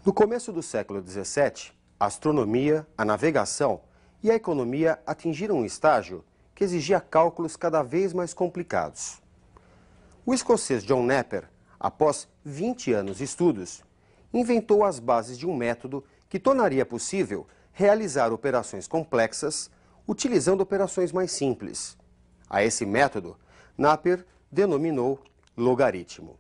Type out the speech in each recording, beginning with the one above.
No começo do século XVII, a astronomia, a navegação e a economia atingiram um estágio que exigia cálculos cada vez mais complicados. O escocês John Napier, após 20 anos de estudos, inventou as bases de um método que tornaria possível realizar operações complexas utilizando operações mais simples. A esse método, Napier denominou logaritmo.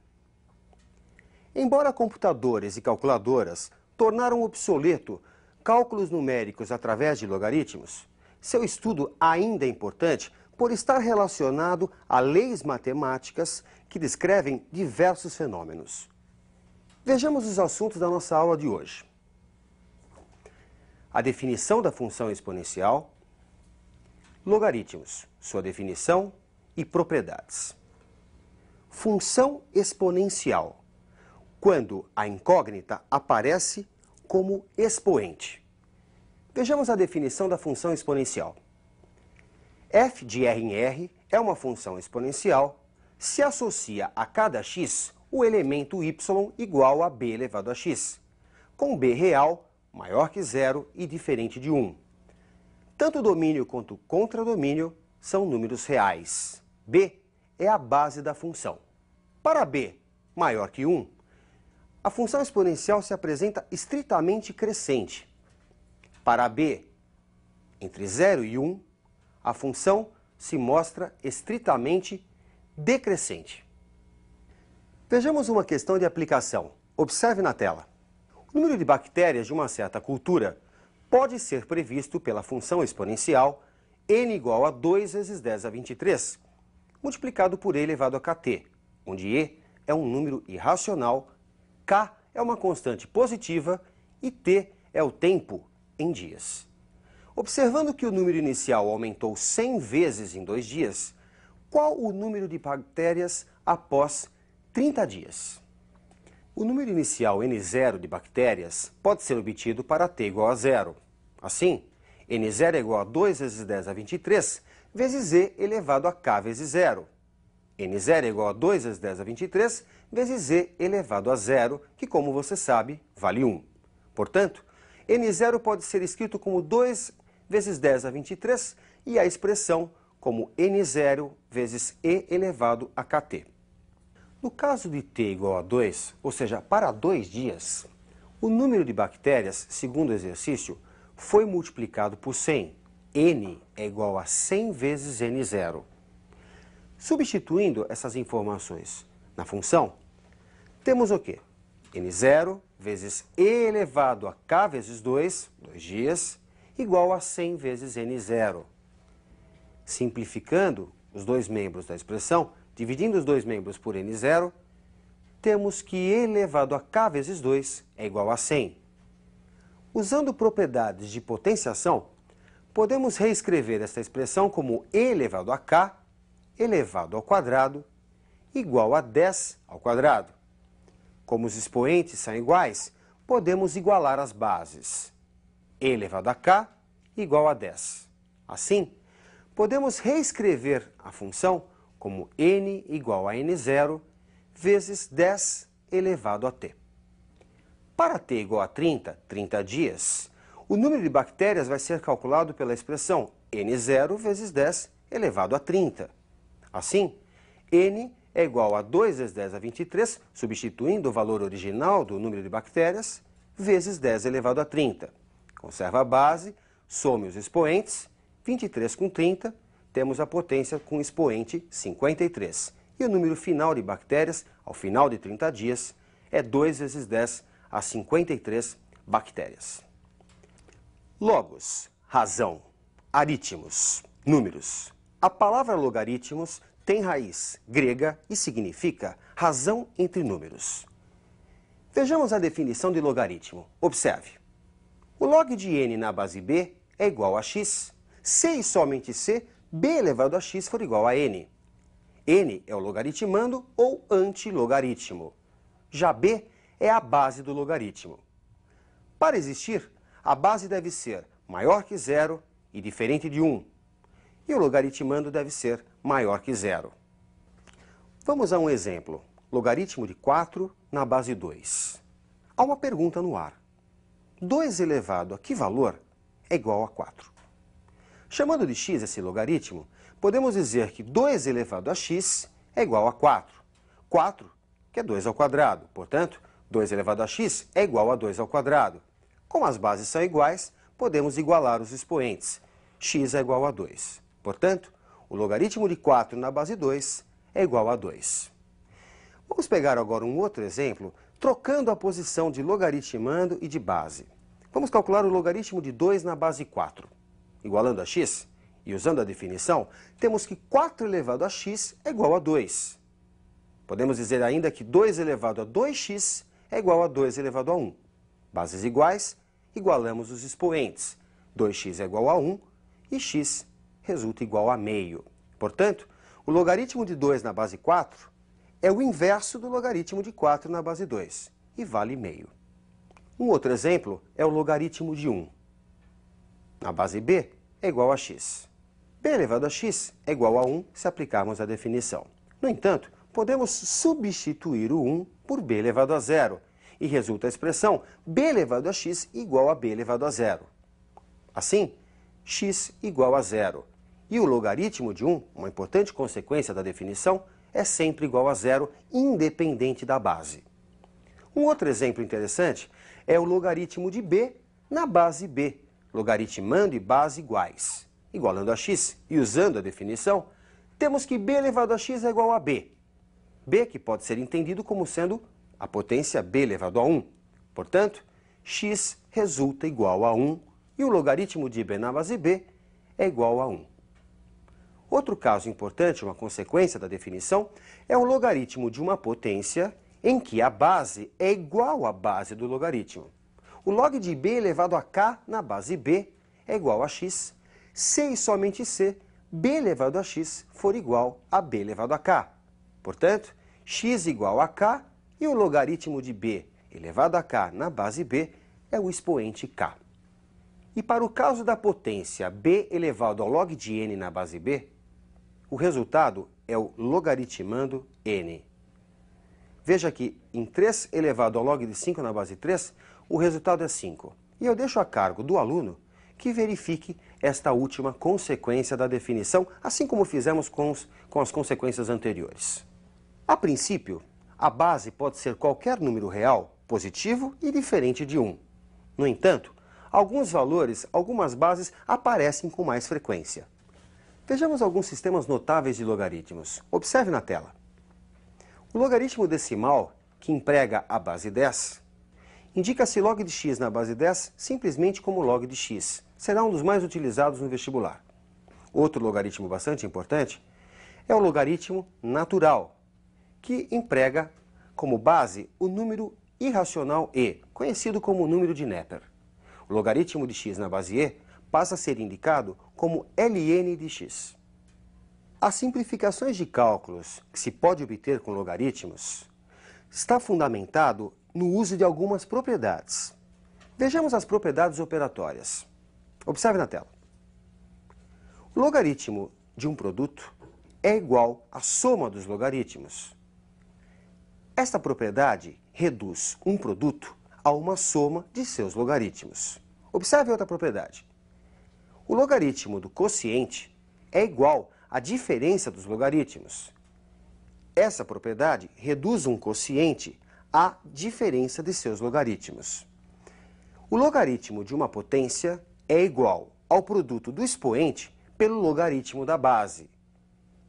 Embora computadores e calculadoras tornaram obsoleto cálculos numéricos através de logaritmos, seu estudo ainda é importante por estar relacionado a leis matemáticas que descrevem diversos fenômenos. Vejamos os assuntos da nossa aula de hoje. A definição da função exponencial, logaritmos, sua definição e propriedades. Função exponencial, quando a incógnita aparece como expoente. Vejamos a definição da função exponencial. F de R em R é uma função exponencial se associa a cada x o elemento y igual a b elevado a x, com b real maior que zero e diferente de 1. Tanto o domínio quanto o contradomínio são números reais. b é a base da função. Para b maior que 1, a função exponencial se apresenta estritamente crescente. Para b entre 0 e 1, a função se mostra estritamente decrescente. Vejamos uma questão de aplicação. Observe na tela. O número de bactérias de uma certa cultura pode ser previsto pela função exponencial n igual a 2 vezes 10 a 23, multiplicado por e elevado a kt, onde e é um número irracional, k é uma constante positiva e t é o tempo em dias. Observando que o número inicial aumentou 100 vezes em 2 dias, qual o número de bactérias após 30 dias? O número inicial n0 de bactérias pode ser obtido para t igual a 0. Assim, n0 é igual a 2 vezes 10 a 23 vezes e elevado a k vezes 0. n0 é igual a 2 vezes 10 a 23 vezes e elevado a 0, que, como você sabe, vale 1. Portanto, n0 pode ser escrito como 2 vezes 10 a 23 e a expressão como n0 vezes e elevado a kt. No caso de t igual a 2, ou seja, para 2 dias, o número de bactérias, segundo o exercício, foi multiplicado por 100. n é igual a 100 vezes n0. Substituindo essas informações na função, temos o quê? n0 vezes e elevado a k vezes 2, 2 dias, igual a 100 vezes n0. Simplificando os dois membros da expressão, dividindo os dois membros por n0, temos que e elevado a k vezes 2 é igual a 100. Usando propriedades de potenciação, podemos reescrever esta expressão como e elevado a k elevado ao quadrado igual a 10 ao quadrado. Como os expoentes são iguais, podemos igualar as bases. E elevado a k igual a 10. Assim, podemos reescrever a função como n igual a n0 vezes 10 elevado a t. Para t igual a 30, 30 dias, o número de bactérias vai ser calculado pela expressão n0 vezes 10 elevado a 30. Assim, n é igual a 2 vezes 10 a 23, substituindo o valor original do número de bactérias, vezes 10 elevado a 30. Conserva a base, some os expoentes, 23 com 30, temos a potência com expoente 53. E o número final de bactérias, ao final de 30 dias, é 2 vezes 10 a 53 bactérias. Logos, razão, aritmos, números. A palavra logaritmos tem raiz grega e significa razão entre números. Vejamos a definição de logaritmo. Observe. O log de n na base b é igual a x, se e somente se b elevado a x for igual a n. n é o logaritmando ou antilogaritmo. Já b é a base do logaritmo. Para existir, a base deve ser maior que 0 e diferente de 1. E o logaritmando deve ser maior que 0. Vamos a um exemplo. Logaritmo de 4 na base 2. há uma pergunta no ar. 2 elevado a que valor é igual a 4? Chamando de x esse logaritmo, podemos dizer que 2 elevado a x é igual a 4. 4, que é 2 ao quadrado. Portanto, 2 elevado a x é igual a 2 ao quadrado. Como as bases são iguais, podemos igualar os expoentes. X é igual a 2. Portanto, o logaritmo de 4 na base 2 é igual a 2. Vamos pegar agora um outro exemplo, trocando a posição de logaritmando e de base. Vamos calcular o logaritmo de 2 na base 4. Igualando a x e usando a definição, temos que 4 elevado a x é igual a 2. Podemos dizer ainda que 2 elevado a 2x é igual a 2 elevado a 1. Bases iguais, igualamos os expoentes. 2x é igual a 1 e x resulta igual a meio. Portanto, o logaritmo de 2 na base 4 é o inverso do logaritmo de 4 na base 2 e vale meio. Um outro exemplo é o logaritmo de 1. Na base b é igual a x. b elevado a x é igual a 1 se aplicarmos a definição. No entanto, podemos substituir o 1 por b elevado a 0 e resulta a expressão b elevado a x igual a b elevado a 0. Assim, x igual a 0. E o logaritmo de 1, uma importante consequência da definição, é sempre igual a 0, independente da base. Um outro exemplo interessante é o logaritmo de b na base b, logaritmando e base iguais. Igualando a x e usando a definição, temos que b elevado a x é igual a b. b que pode ser entendido como sendo a potência b elevado a 1. Portanto, x resulta igual a 1 e o logaritmo de b na base b é igual a 1. Outro caso importante, uma consequência da definição, é o logaritmo de uma potência em que a base é igual à base do logaritmo. O log de b elevado a k na base b é igual a x, se e somente se b elevado a x for igual a b elevado a k. Portanto, x igual a k e o logaritmo de b elevado a k na base b é o expoente k. E para o caso da potência b elevado ao log de n na base b, o resultado é o logaritmando n. Veja que em 3 elevado ao log de 5 na base 3, o resultado é 5. E eu deixo a cargo do aluno que verifique esta última consequência da definição, assim como fizemos com as consequências anteriores. A princípio, a base pode ser qualquer número real, positivo e diferente de 1. No entanto, alguns valores, algumas bases aparecem com mais frequência. Vejamos alguns sistemas notáveis de logaritmos. Observe na tela. O logaritmo decimal, que emprega a base 10, indica-se log de x na base 10 simplesmente como log de x. Será um dos mais utilizados no vestibular. Outro logaritmo bastante importante é o logaritmo natural, que emprega como base o número irracional e, conhecido como número de Neper. O logaritmo de x na base e passa a ser indicado como ln de x. As simplificações de cálculos que se pode obter com logaritmos está fundamentado no uso de algumas propriedades. Vejamos as propriedades operatórias. Observe na tela. O logaritmo de um produto é igual à soma dos logaritmos. Esta propriedade reduz um produto a uma soma de seus logaritmos. Observe outra propriedade. O logaritmo do quociente é igual à diferença dos logaritmos. Essa propriedade reduz um quociente à diferença de seus logaritmos. O logaritmo de uma potência é igual ao produto do expoente pelo logaritmo da base.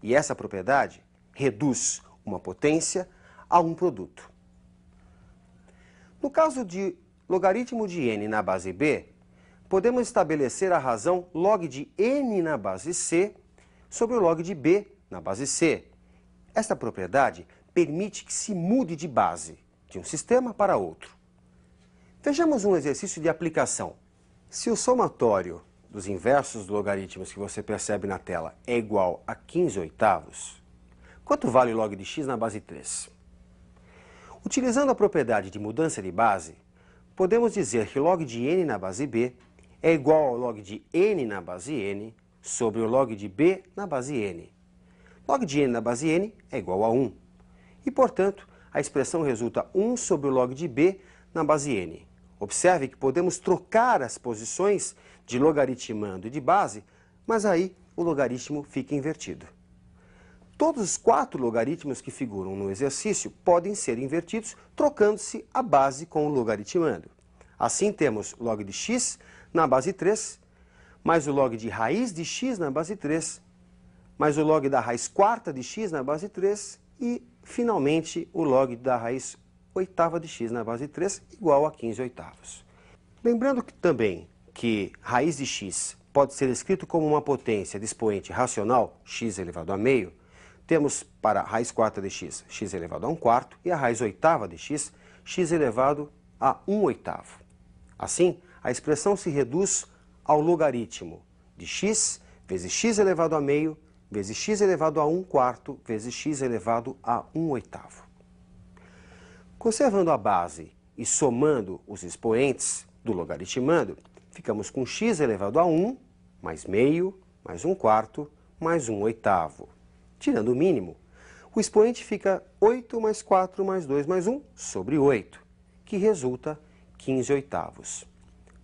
E essa propriedade reduz uma potência a um produto. No caso de logaritmo de n na base b, podemos estabelecer a razão log de n na base c sobre o log de b na base c. Esta propriedade permite que se mude de base, de um sistema para outro. Vejamos um exercício de aplicação. Se o somatório dos inversos dos logaritmos que você percebe na tela é igual a 15/8, quanto vale o log de x na base 3? Utilizando a propriedade de mudança de base, podemos dizer que o log de n na base b é igual ao log de n na base n sobre o log de b na base n. Log de n na base n é igual a 1. E, portanto, a expressão resulta 1 sobre o log de b na base n. Observe que podemos trocar as posições de logaritmando e de base, mas aí o logaritmo fica invertido. Todos os 4 logaritmos que figuram no exercício podem ser invertidos trocando-se a base com o logaritmando. Assim temos log de x na base 3, mais o log de raiz de x na base 3, mais o log da raiz quarta de x na base 3 e, finalmente, o log da raiz oitava de x na base 3 igual a 15 oitavos. Lembrando também que raiz de x pode ser escrito como uma potência de expoente racional, x elevado a meio, temos para a raiz quarta de x, x elevado a 1/4, e a raiz oitava de x, x elevado a 1/8. Assim, a expressão se reduz ao logaritmo de x vezes x elevado a meio vezes x elevado a 1/4 vezes x elevado a 1/8. Conservando a base e somando os expoentes do logaritmando, ficamos com x elevado a 1 mais meio mais 1/4 mais 1/8. Tirando o mínimo, o expoente fica 8 mais 4 mais 2 mais 1 sobre 8, que resulta 15 oitavos.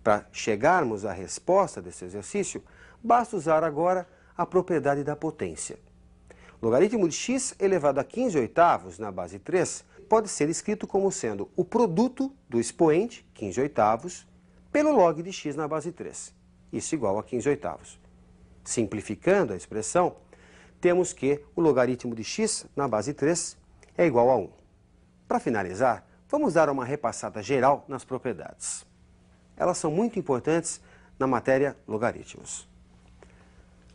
Para chegarmos à resposta desse exercício, basta usar agora a propriedade da potência. Logaritmo de x elevado a 15 oitavos na base 3 pode ser escrito como sendo o produto do expoente, 15 oitavos, pelo log de x na base 3. Isso igual a 15 oitavos. Simplificando a expressão, temos que o logaritmo de x na base 3 é igual a 1. Para finalizar, vamos dar uma repassada geral nas propriedades. Elas são muito importantes na matéria logaritmos.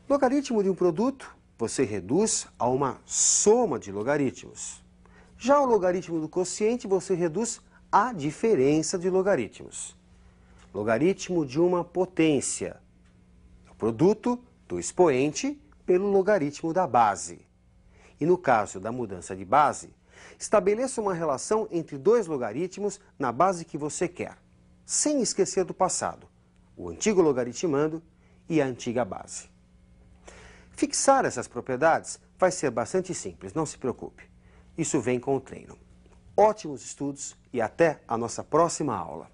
Logaritmo de um produto, você reduz a uma soma de logaritmos. Já o logaritmo do quociente, você reduz a diferença de logaritmos. Logaritmo de uma potência, o produto do expoente pelo logaritmo da base. E no caso da mudança de base, estabeleça uma relação entre 2 logaritmos na base que você quer, sem esquecer do passado, o antigo logaritmando e a antiga base. Fixar essas propriedades vai ser bastante simples, não se preocupe. Isso vem com o treino. Ótimos estudos e até a nossa próxima aula.